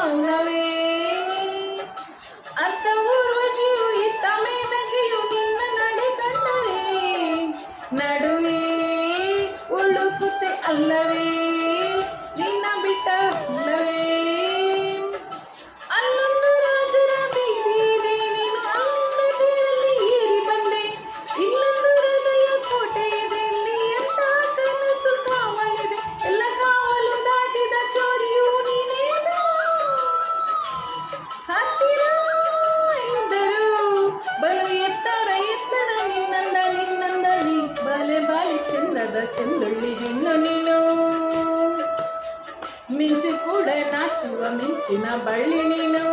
ಮೌನವೇ ಅರ್ಥ ಊರ್ವಶಿಯು ಇತ್ತ ಮೇನಗೆಯು ನಿನ್ನ ನಡೆ ಕಂಡರೆ ನಡುವೆ ಉಳುಕುತ್ತೆ ಅಲ್ಲವೇ ನಿನ್ನ ಬಿಟ್ಟ ಅಲ್ಲವೇ ಅಲ್ಲೊಂದು ರಾಜರ ಬೀದಿ ಇದೆ ನೀನು ಅಲ್ಲಿಂದ ತೇರಲ್ಲಿ ಏರಿ ಬಂದೆ ಇಲ್ಲೊಂದು ಹೃದಯ ಕೋಟೆ ಇದೆ ಇಲ್ಲಿ ಎಂತ ಕನಸು ಕಾವಲಿದೆ ಎಲ್ಲ ಕಾವಲು ದಾಟಿದ ಚೋರಿಯು ನೀನೇನು ಹತ್ತಿರ ಇದ್ದರು ಬಲು ಎತ್ತರ ಎತ್ತರ ನಿನ್ನಂದಲಿ ಬಾಲೆ ಬಾಲೆ ಚಂದದ ಚೆಂದುಳ್ಳಿ ಹೆಣ್ಣು ನೀನು ಮಿಂಚು ಕೂಡ ನಾಚುವ ಮಿಂಚಿನ ಬಳ್ಳಿ ನೀನು